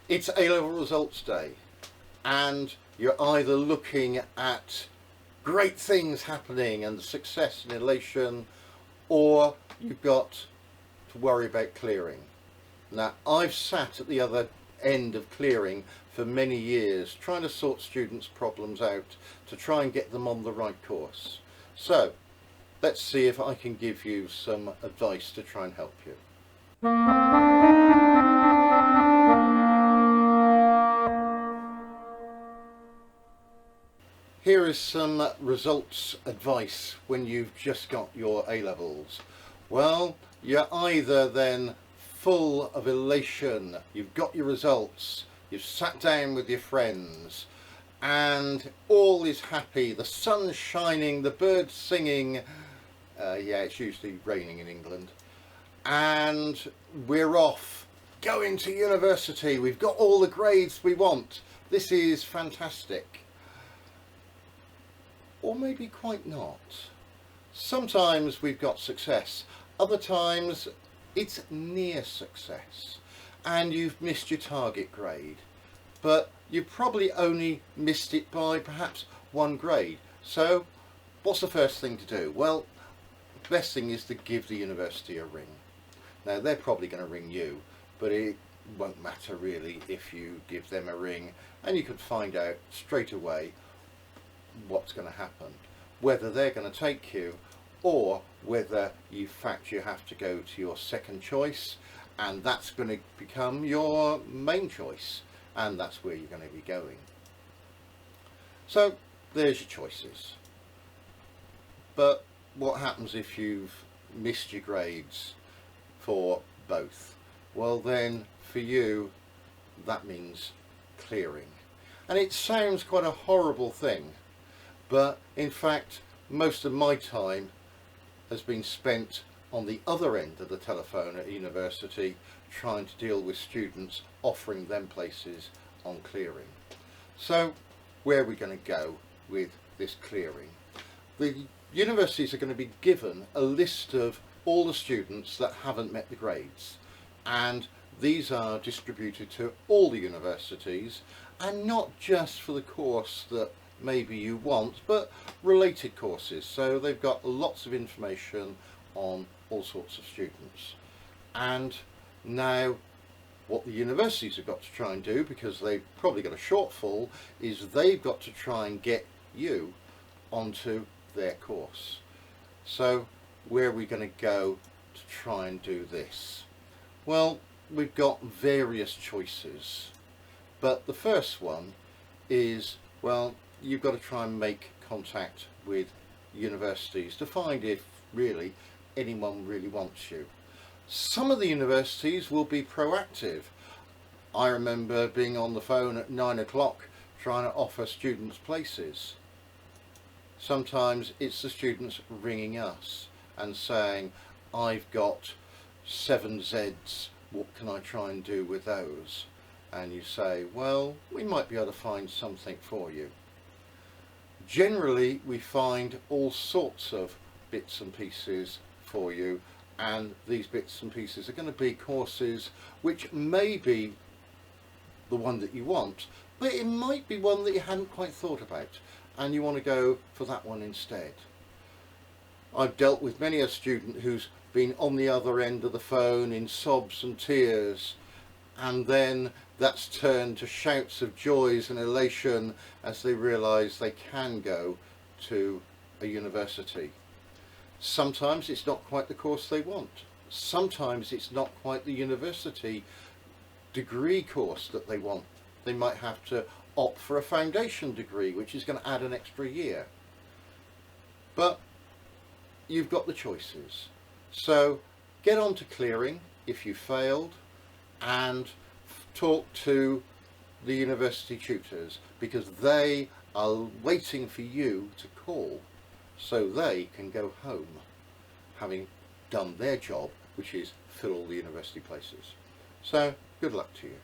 It's A-level results day, and you're either looking at great things happening and success and elation, or you've got to worry about clearing. Now, I've sat at the other end of clearing for many years, trying to sort students' problems out to try and get them on the right course. So let's see if I can give you some advice to try and help you. Here is some results advice when you've just got your A-levels. Well, you're either then full of elation, you've got your results, you've sat down with your friends, and all is happy, the sun's shining, the birds singing, yeah, it's usually raining in England, and we're off, going to university, we've got all the grades we want, this is fantastic. Or maybe quite not. Sometimes we've got success, other times it's near success and you've missed your target grade, but you probably only missed it by perhaps one grade. So what's the first thing to do? Well, the best thing is to give the university a ring. Now, they're probably going to ring you, but it won't matter really if you give them a ring, and you can find out straight away what's going to happen, whether they're going to take you or whether in fact you have to go to your second choice, and that's going to become your main choice, and that's where you're going to be going. So there's your choices. But what happens if you've missed your grades for both? Well, then for you that means clearing, and it sounds quite a horrible thing, but in fact most of my time has been spent on the other end of the telephone at university trying to deal with students, offering them places on clearing. So where are we going to go with this clearing? The universities are going to be given a list of all the students that haven't met the grades, and these are distributed to all the universities, and not just for the course that maybe you want, but related courses. So they've got lots of information on all sorts of students. And now what the universities have got to try and do, because they've probably got a shortfall, is they've got to try and get you onto their course. So where are we going to go to try and do this? Well, we've got various choices, but the first one is, well, you've got to try and make contact with universities to find if really anyone really wants you. Some of the universities will be proactive. I remember being on the phone at 9 o'clock trying to offer students places. Sometimes it's the students ringing us and saying, I've got 7 Zs, what can I try and do with those? And you say, well, we might be able to find something for you. Generally we find all sorts of bits and pieces for you, and these bits and pieces are going to be courses which may be the one that you want, but it might be one that you hadn't quite thought about and you want to go for that one instead. I've dealt with many a student who's been on the other end of the phone in sobs and tears, and then that's turned to shouts of joys and elation as they realise they can go to a university. Sometimes it's not quite the course they want. Sometimes it's not quite the university degree course that they want. They might have to opt for a foundation degree, which is going to add an extra year. But you've got the choices. So get on to clearing if you failed, and talk to the university tutors, because they are waiting for you to call so they can go home having done their job, which is fill all the university places. So good luck to you.